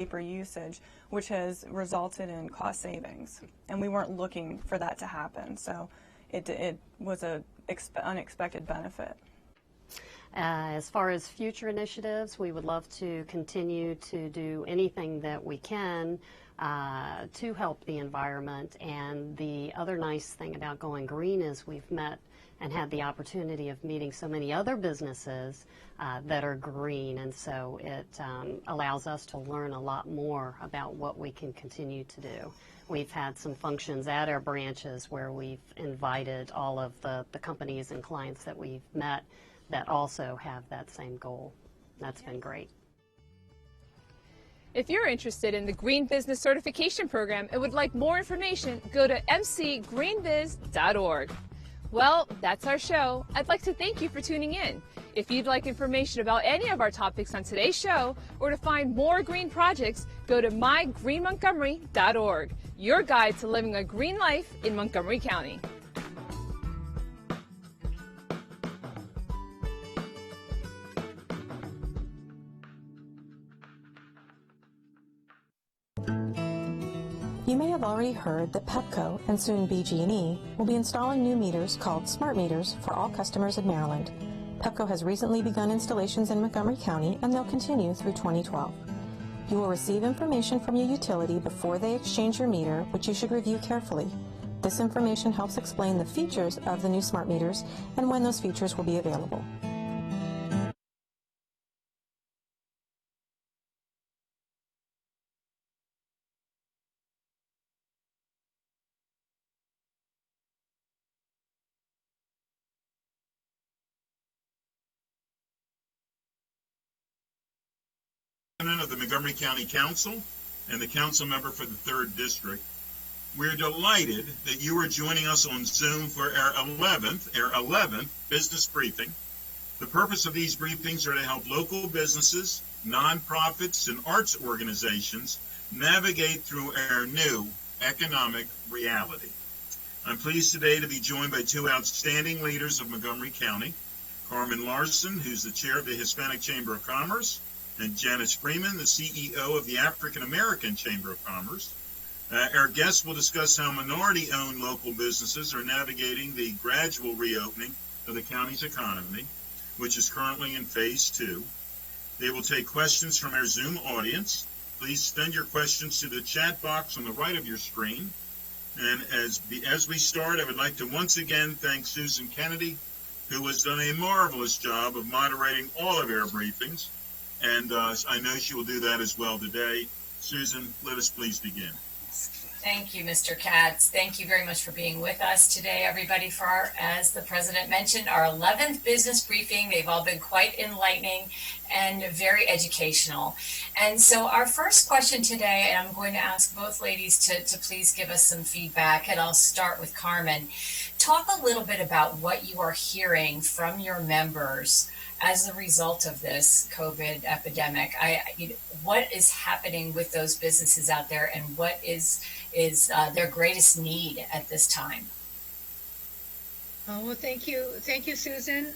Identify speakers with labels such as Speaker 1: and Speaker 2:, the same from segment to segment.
Speaker 1: paper usage, which has resulted in cost savings. And we weren't looking for that to happen, so it was an unexpected benefit.
Speaker 2: As far as future initiatives, we would love to continue to do anything that we can to help the environment. And the other nice thing about going green is we've met and had the opportunity of meeting so many other businesses that are green, and so it allows us to learn a lot more about what we can continue to do. We've had some functions at our branches where we've invited all of the companies and clients that we've met that also have that same goal. That's been great.
Speaker 3: If you're interested in the Green Business Certification Program and would like more information, go to mcgreenbiz.org. Well, that's our show. I'd like to thank you for tuning in. If you'd like information about any of our topics on today's show or to find more green projects, go to mygreenmontgomery.org, your guide to living a green life in Montgomery County.
Speaker 4: You may have already heard that Pepco and soon BG&E will be installing new meters called smart meters for all customers in Maryland. Pepco has recently begun installations in Montgomery County, and they'll continue through 2012. You will receive information from your utility before they exchange your meter, which you should review carefully. This information helps explain the features of the new smart meters and when those features will be available.
Speaker 5: Of the Montgomery County Council and the council member for the 3rd District. We're delighted that you are joining us on Zoom for our 11th business briefing. The purpose of these briefings are to help local businesses, nonprofits, and arts organizations navigate through our new economic reality. I'm pleased today to be joined by two outstanding leaders of Montgomery County, Carmen Larson, who's the chair of the Hispanic Chamber of Commerce, and Janice Freeman, the CEO of the African American Chamber of Commerce. Our guests will discuss how minority-owned local businesses are navigating the gradual reopening of the county's economy, which is currently in phase 2. They will take questions from our Zoom audience. Please send your questions to the chat box on the right of your screen. And as we start, I would like to once again thank Susan Kennedy, who has done a marvelous job of moderating all of our briefings. And I know she will do that as well today. Susan, let us please begin.
Speaker 6: Thank you, Mr. Katz. Thank you very much for being with us today, everybody, for our, as the president mentioned, our 11th business briefing. They've all been quite enlightening and very educational. And so our first question today, and I'm going to ask both ladies to please give us some feedback, and I'll start with Carmen. Talk a little bit about what you are hearing from your members as a result of this COVID epidemic. What is happening with those businesses out there, and what is their greatest need at this time?
Speaker 7: Well, thank you, Susan.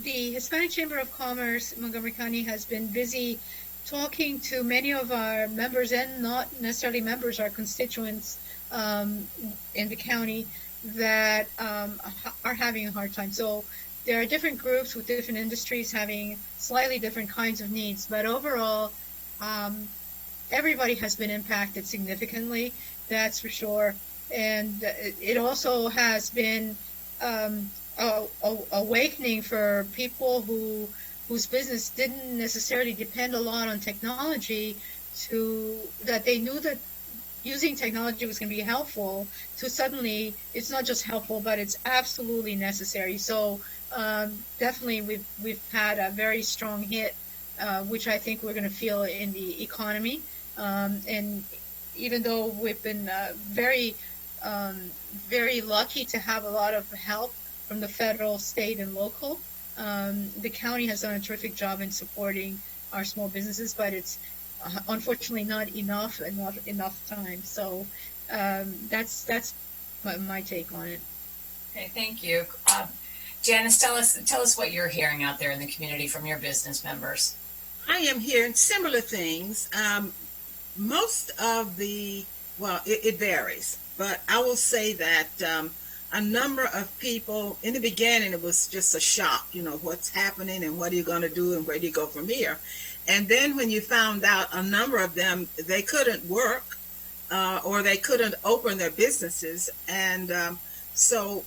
Speaker 7: The Hispanic Chamber of Commerce, Montgomery County, has been busy talking to many of our members and not necessarily members, our constituents in the county that are having a hard time. So there are different groups with different industries having slightly different kinds of needs, but overall, everybody has been impacted significantly, that's for sure. And it also has been awakening for people whose business didn't necessarily depend a lot on technology, that they knew that using technology was going to be helpful, to suddenly it's not just helpful, but it's absolutely necessary. So definitely we've had a very strong hit, which I think we're going to feel in the economy. And even though we've been very lucky to have a lot of help from the federal, state, and local, the county has done a terrific job in supporting our small businesses, but it's unfortunately not enough time. So that's my take on it.
Speaker 6: Okay, thank you. Janice, tell us what you're hearing out there in the community from your business members.
Speaker 8: I am hearing similar things. Most of it varies, but I will say that a number of people, in the beginning, it was just a shock, what's happening and what are you going to do and where do you go from here? And then when you found out a number of them, they couldn't work or they couldn't open their businesses. And so,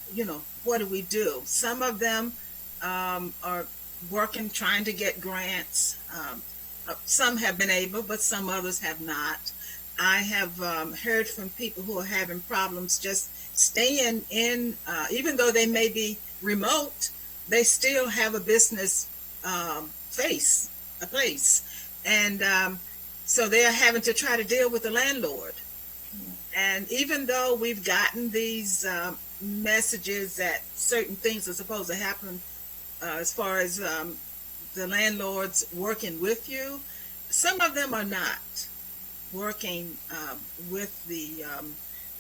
Speaker 8: what do we do? Some of them are working, trying to get grants. Some have been able, but some others have not. I have heard from people who are having problems just staying in, even though they may be remote, they still have a business place. And so they are having to try to deal with the landlord. And even though we've gotten these messages that certain things are supposed to happen as far as the landlords working with you, some of them are not working with the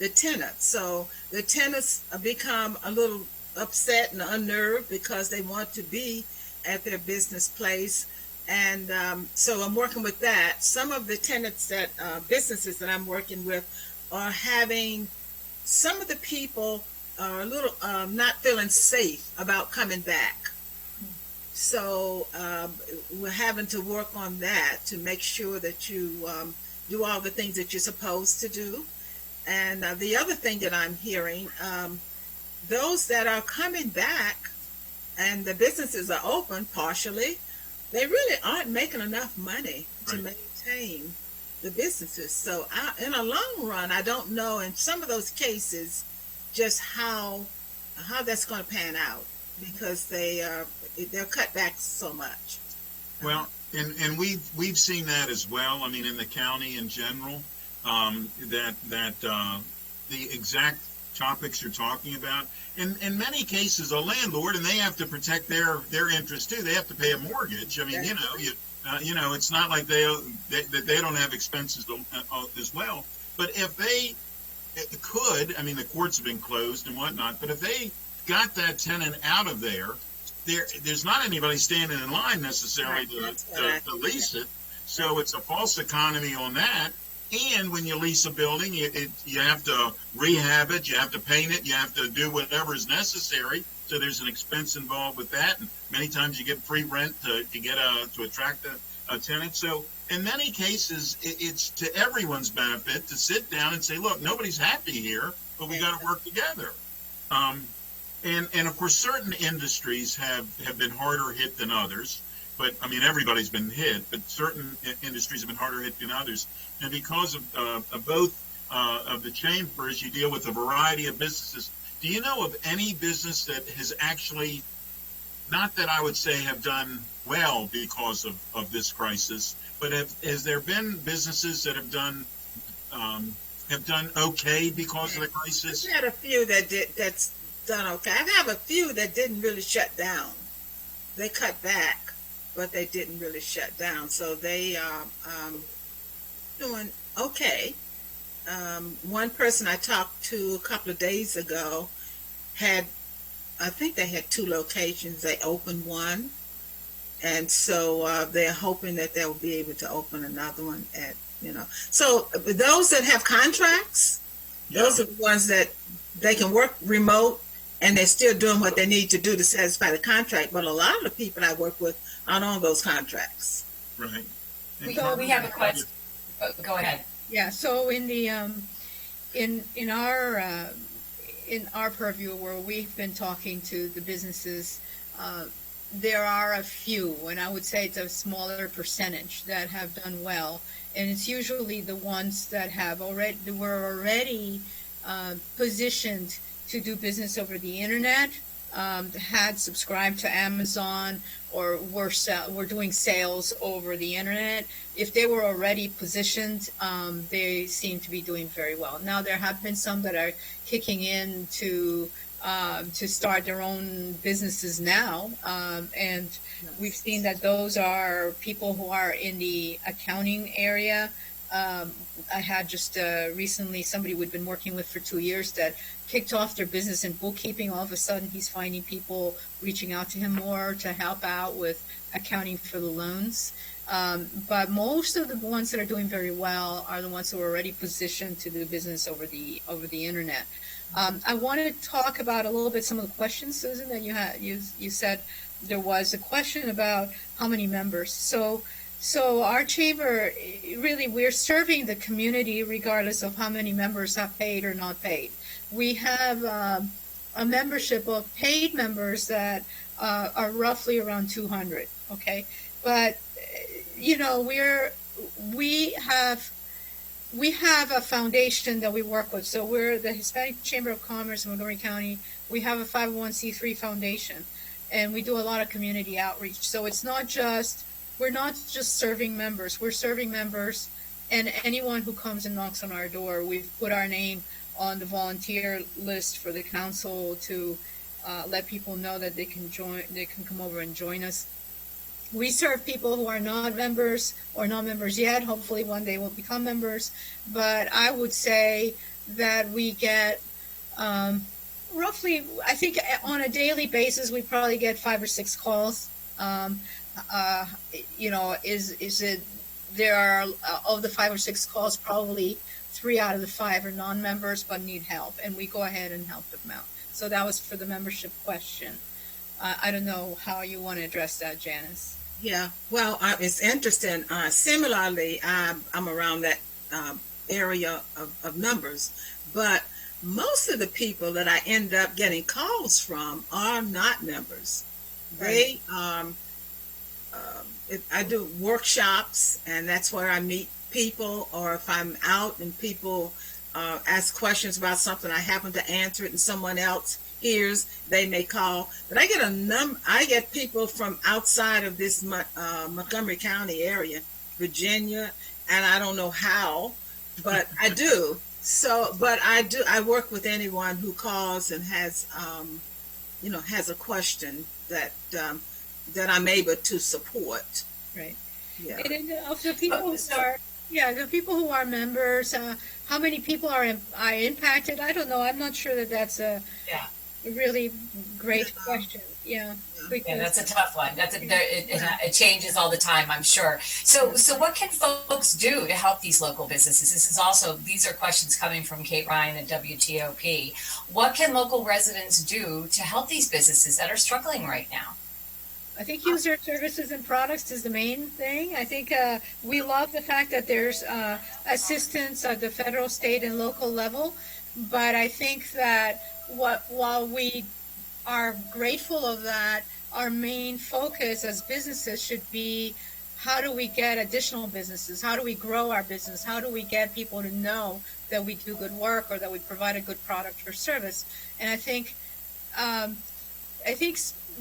Speaker 8: tenants. So the tenants become a little upset and unnerved because they want to be at their business place. And so I'm working with that. Some of the tenants businesses that I'm working with are having, some of the people are a little not feeling safe about coming back. So we're having to work on that to make sure that you do all the things that you're supposed to do. And the other thing that I'm hearing, those that are coming back and the businesses are open partially, they really aren't making enough money to maintain the businesses. So in a long run, I don't know in some of those cases just how that's going to pan out, because they're cut back so much.
Speaker 5: Well, and we've seen that as well. I mean, in the county in general, that the exact topics you're talking about. In many cases, a landlord, and they have to protect their interest too. They have to pay a mortgage. I mean, it's not like they don't have expenses as well. But if they could, I mean, the courts have been closed and whatnot. But if they got that tenant out of there's not anybody standing in line necessarily to lease it. So it's a false economy on that. And when you lease a building, you have to rehab it, you have to paint it, you have to do whatever is necessary. So there's an expense involved with that. And many times you get free rent to attract a tenant. So in many cases, it's to everyone's benefit to sit down and say, look, nobody's happy here, but we got to work together. And of course, certain industries have been harder hit than others. But, I mean, everybody's been hit, but certain industries have been harder hit than others. And because of both of the chambers, you deal with a variety of businesses. Do you know of any business that has actually, not that I would say have done well because of this crisis, but has there been businesses that have done okay because of the crisis?
Speaker 8: I've had a few that's done okay. I have a few that didn't really shut down. They cut back, but they didn't really shut down. So they are doing okay. One person I talked to a couple of days ago I think they had 2 locations. They opened one. And so they're hoping that they'll be able to open another one So those that have contracts, those are the ones that they can work remote and they're still doing what they need to do to satisfy the contract. But a lot of the people I work with aren't on those contracts.
Speaker 5: Right.
Speaker 6: We have a question. Go ahead.
Speaker 7: Yeah. So in the in our purview, where we've been talking to the businesses, there are a few, and I would say it's a smaller percentage that have done well, and it's usually the ones that were already positioned to do business over the internet, had subscribed to Amazon, or were doing sales over the internet. If they were already positioned, they seem to be doing very well. Now there have been some that are kicking in to start their own businesses now, and we've seen that those are people who are in the accounting area. I had just recently somebody we'd been working with for 2 years that kicked off their business in bookkeeping. All of a sudden, he's finding people reaching out to him more to help out with accounting for the loans. But most of the ones that are doing very well are the ones who are already positioned to do business over the internet. I want to talk about a little bit some of the questions, Susan, that you had. You said there was a question about how many members. So our chamber, really, we're serving the community regardless of how many members have paid or not paid. We have a membership of paid members that are roughly around 200. Okay, but we have a foundation that we work with. So we're the Hispanic Chamber of Commerce in Montgomery County. We have a 501c3 foundation, and we do a lot of community outreach. So we're not just serving members. We're serving members and anyone who comes and knocks on our door. We've put our name on the volunteer list for the council to let people know that they can come over and join us. We serve people who are not members or not members yet. Hopefully one day will become members. But I would say that we get roughly, I think on a daily basis, we probably get 5 or 6 calls. There are, of the 5 or 6 calls, probably 3 out of the 5 are non-members but need help, and we go ahead and help them out. So that was for the membership question. I don't know how you want to address that, Janice.
Speaker 8: Yeah, well, it's interesting. Similarly, I'm around that area of numbers, but most of the people that I end up getting calls from are not members. Right. I do workshops, and that's where I meet people, or if I'm out and people ask questions about something, I happen to answer it and someone else hears, they may call. But I get people from outside of this Montgomery County area, Virginia, and I don't know how, but I do. So, but I work with anyone who calls and has a question that I'm able to support.
Speaker 7: Right.
Speaker 8: Yeah.
Speaker 7: And of the people the people who are members, how many people are impacted? I don't know. I'm not sure that that's a really great question. Yeah.
Speaker 6: Yeah, that's a tough one. It changes all the time, I'm sure. So what can folks do to help these local businesses? These are questions coming from Kate Ryan at WTOP. What can local residents do to help these businesses that are struggling right now?
Speaker 7: I think user services and products is the main thing. I think we love the fact that there's assistance at the federal, state, and local level. But I think that while we are grateful of that, our main focus as businesses should be, how do we get additional businesses? How do we grow our business? How do we get people to know that we do good work or that we provide a good product or service? And I think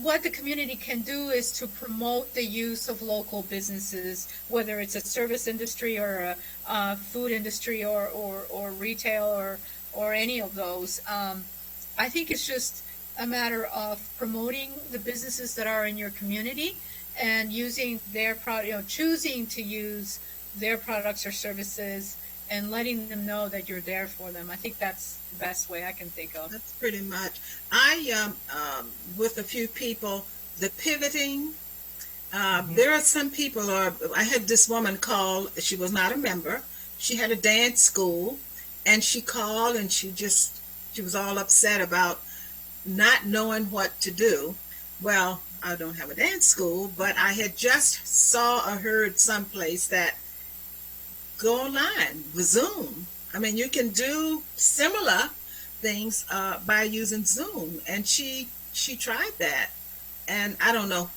Speaker 7: what the community can do is to promote the use of local businesses, whether it's a service industry or a food industry or retail or any of those. I think it's just a matter of promoting the businesses that are in your community and using their product, choosing to use their products or services and letting them know that you're there for them. I think that's the best way I can think of.
Speaker 8: That's pretty much. With a few people, the pivoting, there are some people, I had this woman call, she was not a member, she had a dance school, and she called and she was all upset about not knowing what to do. Well, I don't have a dance school, but I had just saw or heard someplace that go online with Zoom. I mean, you can do similar things by using Zoom, and she tried that, and I don't know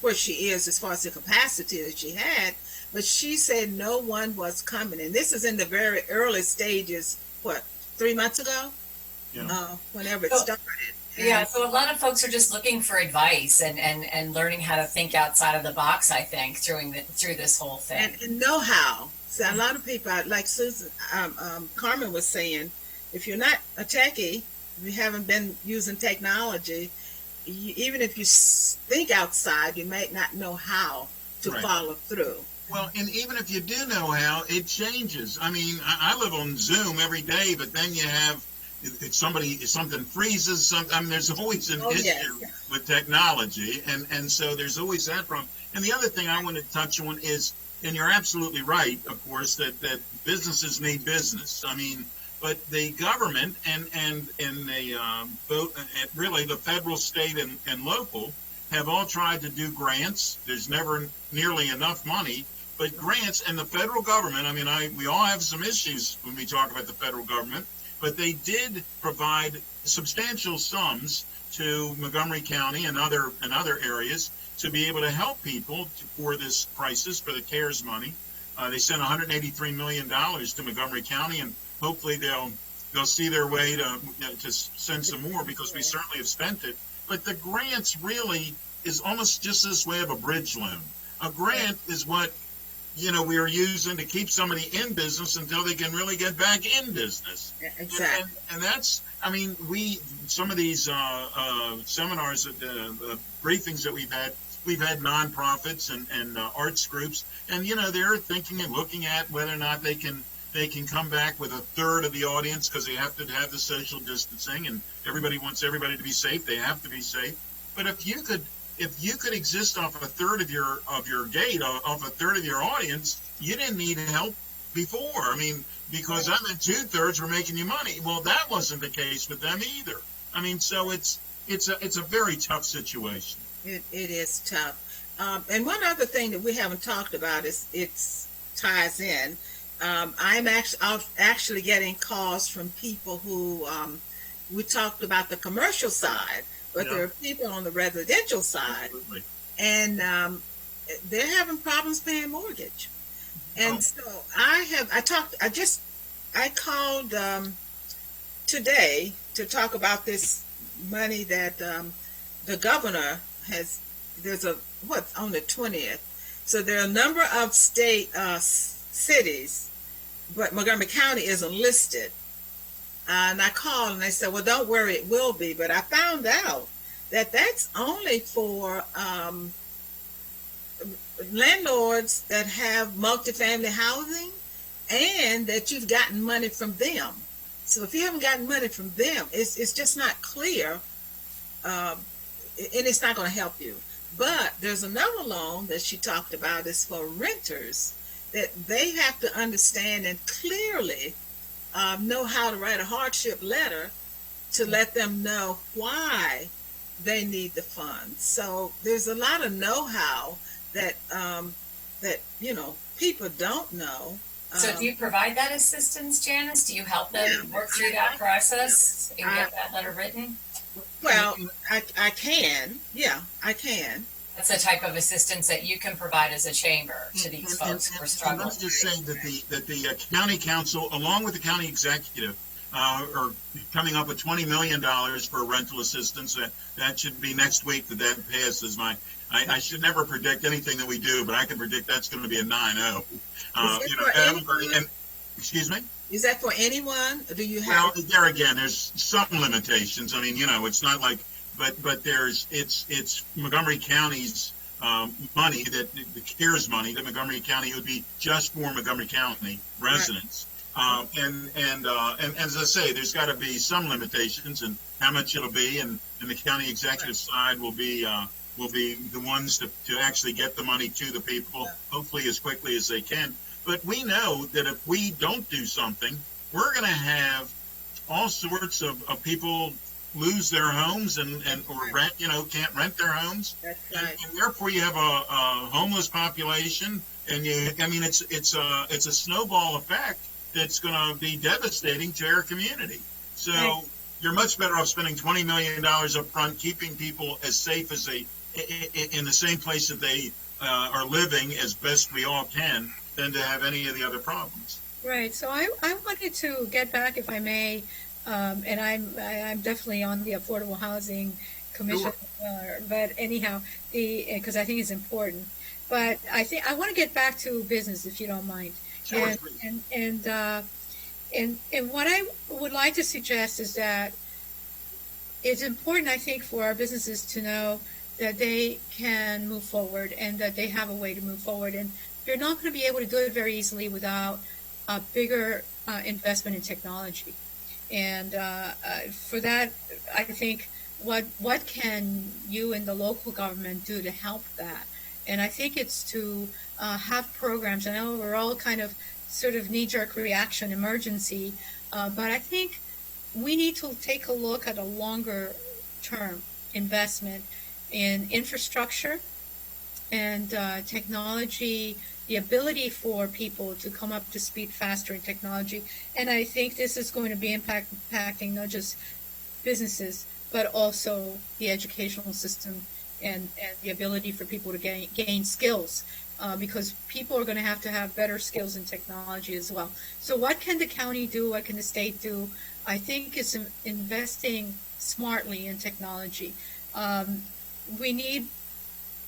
Speaker 8: where she is as far as the capacity that she had, but she said no one was coming, and this is in the very early stages. 3 months ago? Yeah. Whenever it started.
Speaker 6: Yeah, so a lot of folks are just looking for advice and learning how to think outside of the box, I think, through this whole thing.
Speaker 8: And know-how. So a lot of people, like Susan, Carmen was saying, if you're not a techie, if you haven't been using technology, even if you think outside, you might not know how to follow through.
Speaker 5: Well, and even if you do know how, it changes. I mean, I live on Zoom every day, but then you have if something freezes, I mean, there's always an issue
Speaker 8: yes.
Speaker 5: with technology, and so there's always that problem. And the other thing I want to touch on is, and you're absolutely right, of course, that businesses need business. I mean, but the government and really the federal, state, and local have all tried to do grants. There's never nearly enough money, but grants, and the federal government, I mean, we all have some issues when we talk about the federal government, but they did provide substantial sums to Montgomery County and other areas to be able to help people for this crisis, for the CARES money. They sent $183 million to Montgomery County, and hopefully they'll see their way to send some more, because we certainly have spent it. But the grants really is almost just this way of a bridge loan. A grant is what we are using to keep somebody in business until they can really get back in business.
Speaker 8: Exactly.
Speaker 5: And that's, I mean, some of these seminars, briefings that we've had nonprofits and arts groups, and they're thinking and looking at whether or not they can come back with a third of the audience, because they have to have the social distancing, and everybody wants everybody to be safe. They have to be safe. But if you could exist off a third of your gate, off a third of your audience, you didn't need help before. I mean, because I'm in 2/3 were making you money. Well, that wasn't the case with them either. I mean, so it's a very tough situation.
Speaker 8: It is tough. And one other thing that we haven't talked about is ties in. I'm actually getting calls from people who we talked about the commercial side, but there are people on the residential side,
Speaker 5: Absolutely.
Speaker 8: and they're having problems paying mortgage. And so I called today to talk about this money that the governor has. There's on the 20th. So there are a number of state cities, but Montgomery County isn't listed. And I called and they said, well, don't worry, it will be. But I found out that that's only for landlords that have multifamily housing and that you've gotten money from them. So if you haven't gotten money from them, it's just not clear, and it's not going to help you. But there's another loan that she talked about is for renters, that they have to understand and clearly know how to write a hardship letter to let them know why they need the funds. So there's a lot of know-how that people don't know.
Speaker 6: So do you provide that assistance, Janice? Do you help them work through that process and get that letter written?
Speaker 8: Well, I can. Yeah, I can.
Speaker 6: That's the type of assistance that you can provide as a chamber to these folks who are struggling.
Speaker 5: Let's just say that the county council, along with the county executive, are coming up with $20 million for rental assistance. That should be next week that passes. I should never predict anything that we do, but I can predict that's going to be a 9-0. Excuse me?
Speaker 8: Is that for anyone? Or do you have?
Speaker 5: Well, there again, there's some limitations. I mean, it's not like, but it's Montgomery County's money, that the CARES money that Montgomery County would be just for Montgomery County residents. Right. And as I say, there's got to be some limitations in how much it'll be, and the county executive side will be the ones to actually get the money to the people, hopefully as quickly as they can. But we know that if we don't do something, we're going to have all sorts of people lose their homes or rent, can't rent their homes.
Speaker 8: That's right.
Speaker 5: And therefore you have a homeless population, and it's a snowball effect that's going to be devastating to our community. So right. You're much better off spending $20 million up front, keeping people as safe as they in the same place that they are living as best we all can, than to have any of the other problems.
Speaker 7: Right. So I wanted to get back, if I may, and I'm definitely on the Affordable Housing Commission, but anyhow, because I think it's important. But I want to get back to business, if you don't mind.
Speaker 5: Sure.
Speaker 7: And what I would like to suggest is that it's important, I think, for our businesses to know that they can move forward and that they have a way to move forward. And you're not going to be able to do it very easily without a bigger investment in technology. And for that, I think what can you and the local government do to help that? And I think it's to have programs. I know we're all kind of sort of knee-jerk reaction, emergency, but I think we need to take a look at a longer-term investment in infrastructure and technology, the ability for people to come up to speed faster in technology. And I think this is going to be impacting not just businesses, but also the educational system and the ability for people to gain skills, because people are going to have better skills in technology as well. So what can the county do? What can the state do? I think it's investing smartly in technology. We need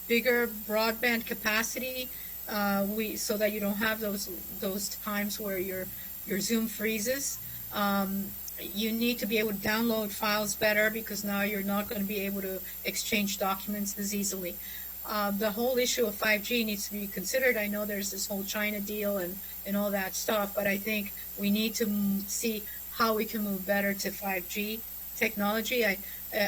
Speaker 7: bigger broadband capacity, so that you don't have those times where your Zoom freezes. You need to be able to download files better, because now you're not going to be able to exchange documents as easily. The whole issue of 5G needs to be considered. I know there's this whole China deal and all that stuff, but I think we need to see how we can move better to 5G technology.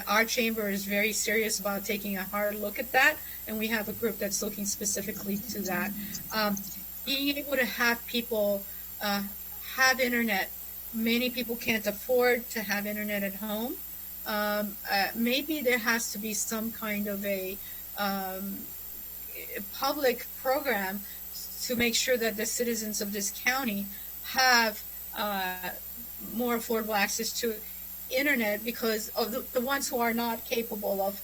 Speaker 7: Our chamber is very serious about taking a hard look at that, and we have a group that's looking specifically to that. Being able to have people have internet. Many people can't afford to have internet at home. Maybe there has to be some kind of a public program to make sure that the citizens of this county have more affordable access to internet, because of the ones who are not capable of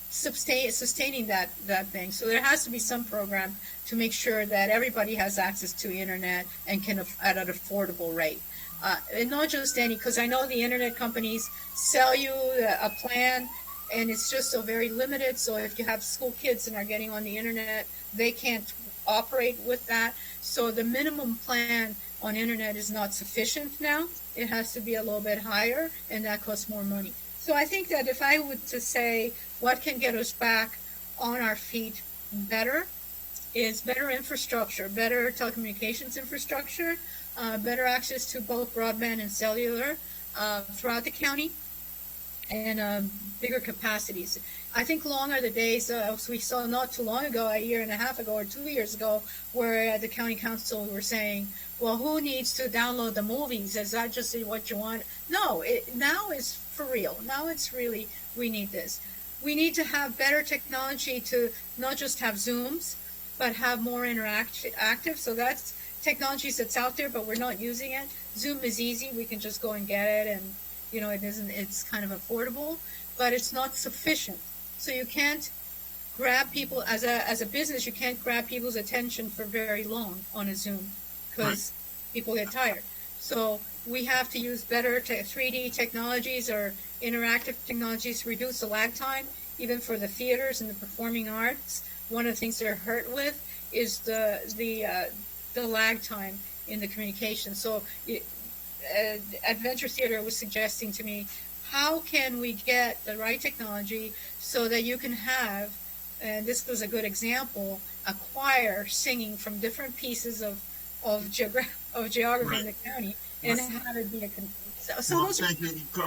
Speaker 7: sustaining that thing. So there has to be some program to make sure that everybody has access to internet and can at an affordable rate. And not just any, because I know the internet companies sell you a plan, and it's just so very limited. So if you have school kids and are getting on the internet, they can't operate with that. So the minimum plan on internet is not sufficient now. It has to be a little bit higher, and that costs more money. So I think that if I were to say what can get us back on our feet better, is better infrastructure, better telecommunications infrastructure, better access to both broadband and cellular throughout the county, and bigger capacities. I think long are the days, we saw not too long ago, a year and a half ago or 2 years ago, where the county council were saying, well, who needs to download the movies? Is that just what you want? No, now it's for real. Now it's really, we need this. We need to have better technology to not just have Zooms, but have more interactive. So that's technologies that's out there, but we're not using it. Zoom is easy. We can just go and get it, and it's kind of affordable, but it's not sufficient. So you can't grab people, as a business, you can't grab people's attention for very long on a Zoom, because people get tired. So we have to use better 3D technologies or interactive technologies to reduce the lag time, even for the theaters and the performing arts. One of the things they're hurt with is the lag time in the communication. So Adventure Theater was suggesting to me, how can we get the right technology so that you can have, and this was a good example, a choir singing from different pieces of geography in the county, and have it be a
Speaker 5: thank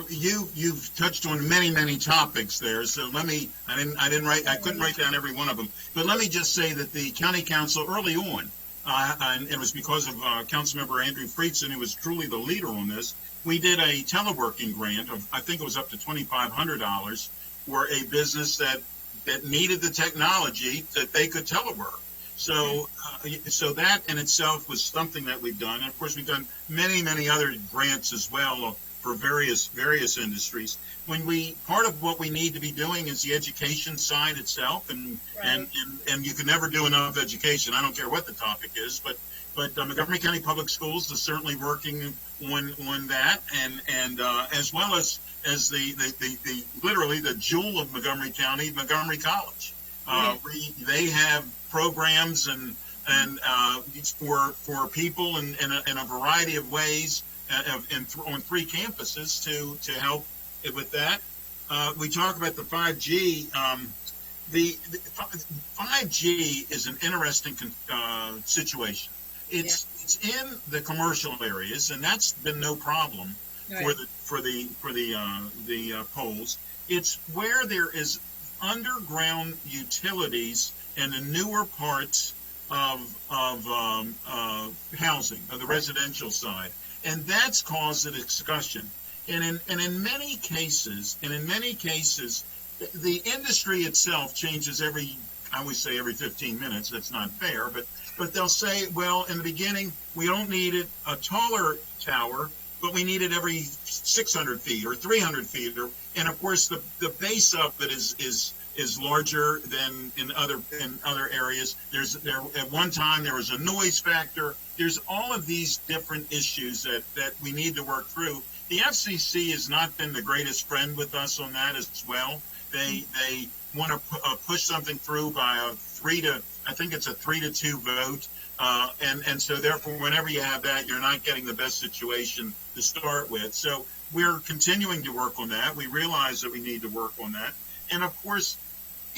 Speaker 5: you. You've touched on many topics there. So I couldn't write down every one of them. But let me just say that the county council early on, and it was because of Councilmember Andrew Friedson, who was truly the leader on this, we did a teleworking grant of, I think it was up to $2,500 for a business that needed the technology that they could telework. So that in itself was something that we've done. And of course, we've done many other grants as well for various industries. Part of what we need to be doing is the education side itself, and you can never do enough education. I don't care what the topic is, but Montgomery County Public Schools is certainly working on that, and as well as the literally the jewel of Montgomery County, Montgomery College. They have programs and for people in a variety of ways on 3 campuses to help with that. We talk about the 5G. The 5G is an interesting situation. It's in the commercial areas, and that's been no problem. for the poles. It's where there is underground utilities in the newer parts of housing, of the residential side, and that's caused a discussion. And in many cases, the industry itself changes I always say every 15 minutes. That's not fair, but they'll say, well, in the beginning, we don't need a taller tower, but we need it every 600 feet or 300 feet. And of course, the base of it is larger than in other areas. At one time there was a noise factor. There's all of these different issues that we need to work through. The FCC has not been the greatest friend with us on that as well. They want to push something through by a 3-2 vote. And so therefore, whenever you have that, you're not getting the best situation to start with. So we're continuing to work on that. We realize that we need to work on that. And of course,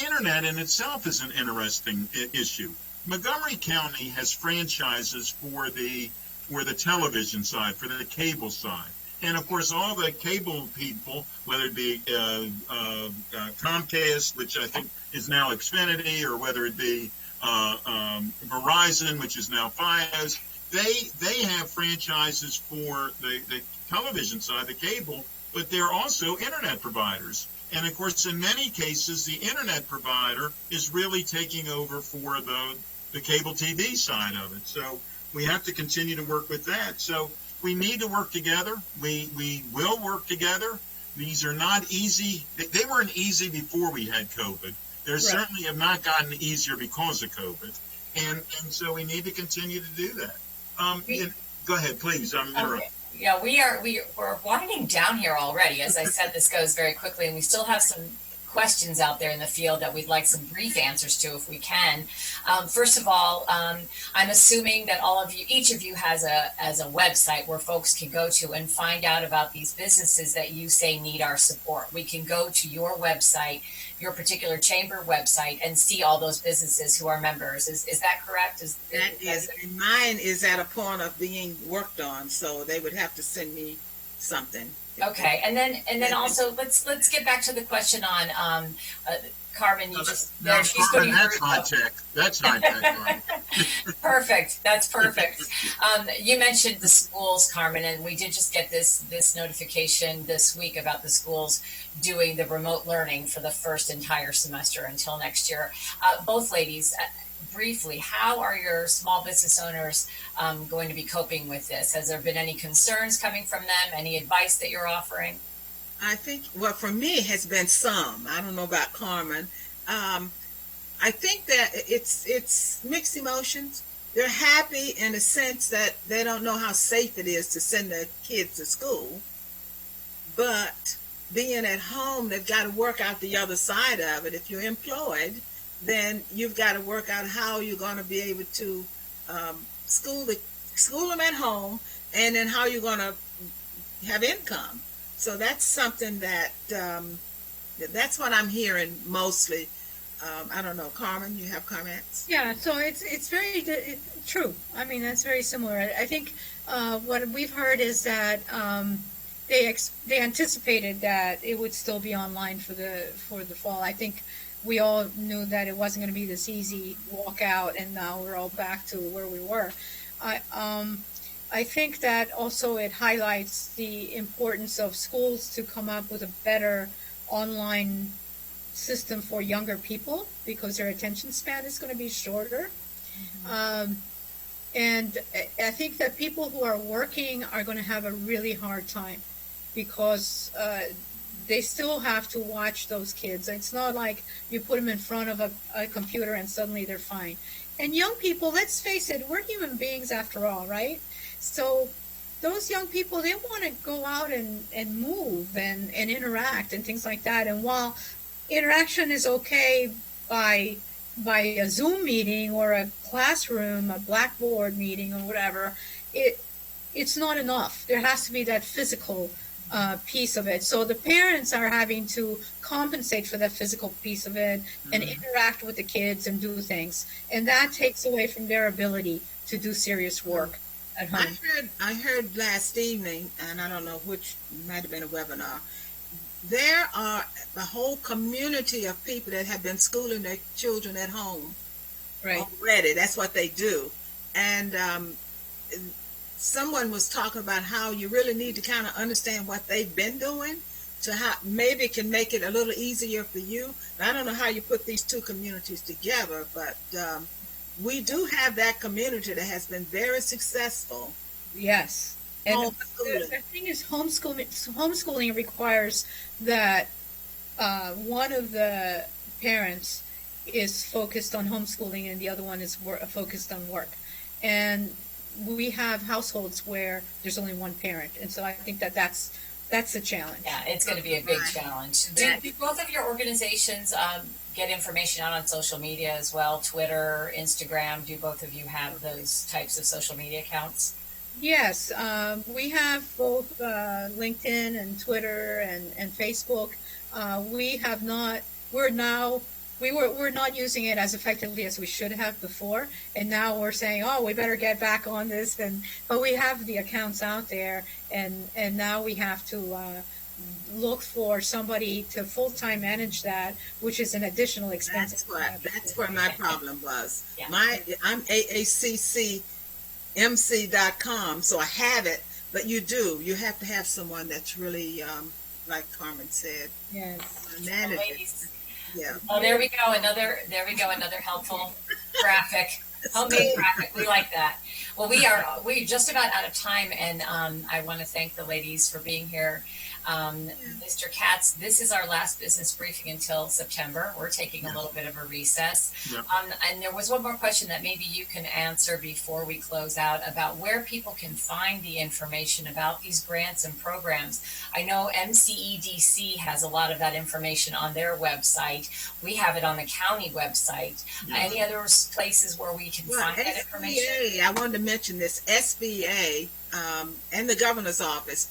Speaker 5: internet in itself is an interesting issue. Montgomery County has franchises for the television side, for the cable side. And of course, all the cable people, whether it be Comcast, which I think is now Xfinity, or whether it be Verizon, which is now Fios, they have franchises for the television side, the cable, but they're also internet providers. And of course, in many cases, the internet provider is really taking over for the cable TV side of it. So we have to continue to work with that. So we need to work together. We will work together. These are not easy. They weren't easy before we had COVID. They certainly have not gotten easier because of COVID. And so we need to continue to do that. Go ahead, please. I'm interrupting.
Speaker 6: Yeah, we're winding down here already. As I said, this goes very quickly, and we still have some questions out there in the field that we'd like some brief answers to if we can. First of all, I'm assuming that each of you has a website where folks can go to and find out about these businesses that you say need our support. We can go to your website, your particular chamber website, and see all those businesses who are members. Is that correct?
Speaker 8: And mine is at a point of being worked on, so they would have to send me something.
Speaker 6: Okay, and then also let's get back to the question on Carmen.
Speaker 5: That's high tech. That's high tech.
Speaker 6: Perfect. That's perfect. You mentioned the schools, Carmen, and we did just get this notification this week about the schools doing the remote learning for the first entire semester until next year. Both ladies, briefly, how are your small business owners going to be coping with this? Has there been any concerns coming from them? Any advice that you're offering?
Speaker 8: I think, well, for me, it has been some. I don't know about Carmen. I think that it's mixed emotions. They're happy in the sense that they don't know how safe it is to send their kids to school. But being at home, they've got to work out the other side of it. If you're employed, then you've got to work out how you're going to be able to school them at home, and then how you're going to have income. So that's something that that's what I'm hearing mostly. I don't know, Carmen, you have comments?
Speaker 7: Yeah, so it's very true. I mean, that's very similar. I think what we've heard is that they anticipated that it would still be online for the fall. I think we all knew that it wasn't going to be this easy walk out, and now we're all back to where we were. I think that also it highlights the importance of schools to come up with a better online system for younger people, because their attention span is going to be shorter. Mm-hmm. And I think that people who are working are going to have a really hard time, because they still have to watch those kids. It's not like you put them in front of a computer and suddenly they're fine. And young people, let's face it, we're human beings after all, right? So those young people, they want to go out and move and interact and things like that. And while interaction is okay by a Zoom meeting or a classroom, a Blackboard meeting or whatever, it's not enough. There has to be that physical piece of it. So the parents are having to compensate for that physical piece of it and interact with the kids and do things. And that takes away from their ability to do serious work. at home.
Speaker 8: I heard last evening, and I don't know which, might have been a webinar. There are a whole community of people that have been schooling their children at home
Speaker 7: Right.
Speaker 8: already. That's what they do. And someone was talking about how you really need to kind of understand what they've been doing to how maybe it can make it a little easier for you. I don't know how you put these two communities together, but we do have that community that has been very successful.
Speaker 7: Yes. And
Speaker 8: Homeschooling.
Speaker 7: the thing is, homeschooling requires that one of the parents is focused on homeschooling and the other one is focused on work. And we have households where there's only one parent, and so I think that's a challenge.
Speaker 6: Yeah, it's going to be a big challenge. Do both of your organizations get information out on social media as well? Twitter, Instagram? Do both of you have those types of social media accounts?
Speaker 7: Yes, we have both LinkedIn and Twitter and Facebook. We're not using it as effectively as we should have before, and now we're saying, oh, we better get back on this. But we have the accounts out there, and now we have to look for somebody to full-time manage that, which is an additional expense.
Speaker 8: That's where my problem was.
Speaker 6: Yeah.
Speaker 8: I'm AACCMC.com, so I have it, but you have to have someone that's really, like Carmen said,
Speaker 7: Yes.
Speaker 8: manage it.
Speaker 6: Ladies.
Speaker 8: Yeah.
Speaker 6: Oh, there we go. Another helpful graphic. Homemade graphic. We like that. Well, we're just about out of time, and I want to thank the ladies for being here. Mr. Katz, this is our last business briefing until September. We're taking a little bit of a recess.
Speaker 5: Yep.
Speaker 6: And there was one more question that maybe you can answer before we close out about where people can find the information about these grants and programs. I know MCEDC has a lot of that information on their website. We have it on the county website.
Speaker 5: Yes.
Speaker 6: Any other places where we can find that information?
Speaker 8: SBA, I wanted to mention this, SBA and the governor's office,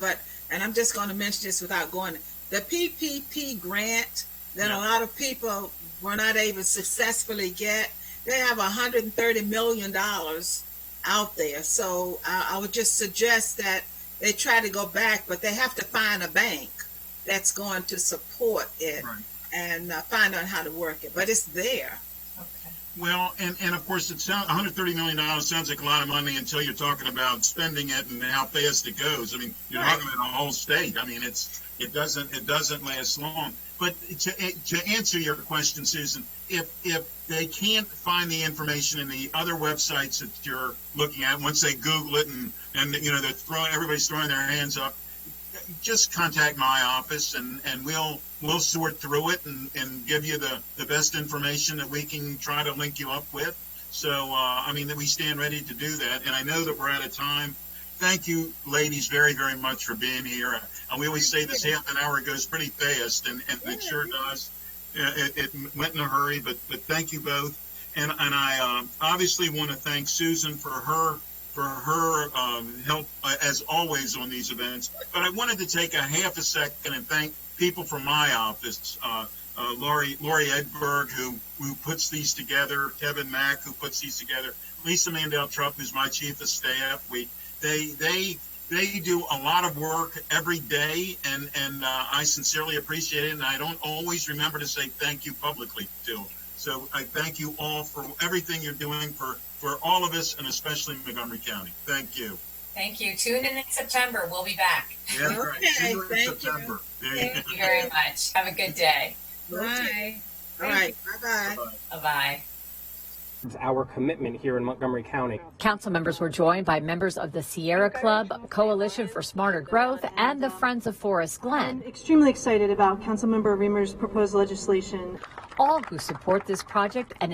Speaker 8: and I'm just going to mention this without going, the PPP grant that a lot of people were not able to successfully get, they have $130 million out there. So I would just suggest that they try to go back, but they have to find a bank that's going to support it and find out how to work it. But it's there.
Speaker 5: Well, and of course, $130 million sounds like a lot of money until you're talking about spending it and how fast it goes. I mean, you're talking about a whole state. I mean, it doesn't last long. But to answer your question, Susan, if they can't find the information in the other websites that you're looking at, once they Google it and everybody's throwing their hands up, just contact my office and we'll sort through it and give you the best information that we can try to link you up with. So, we stand ready to do that. And I know that we're out of time. Thank you, ladies, very, very much for being here. And we always say this half an hour goes pretty fast, and it sure does. It went in a hurry, but thank you both. And I obviously want to thank Susan for her help, as always, on these events. But I wanted to take a half a second and thank people from my office, Lori Edberg, who puts these together, Kevin Mack, who puts these together, Lisa Mandel-Trupp, who's my chief of staff. They do a lot of work every day, and I sincerely appreciate it, and I don't always remember to say thank you publicly to them. So I thank you all for everything you're doing for all of us, and especially Montgomery County. Thank you.
Speaker 6: Thank you. Tune in September. We'll be back.
Speaker 5: Yeah, right.
Speaker 8: Okay,
Speaker 5: See you in September.
Speaker 6: Thank you very much. Have a good day.
Speaker 7: Bye.
Speaker 8: All right. Bye-bye.
Speaker 6: Bye-bye.
Speaker 9: Our commitment here in Montgomery County.
Speaker 10: Council members were joined by members of the Sierra Club, Coalition for Smarter Growth, and the Friends of Forest Glen.
Speaker 11: I'm extremely excited about Councilmember Reamer's proposed legislation.
Speaker 10: All who support this project and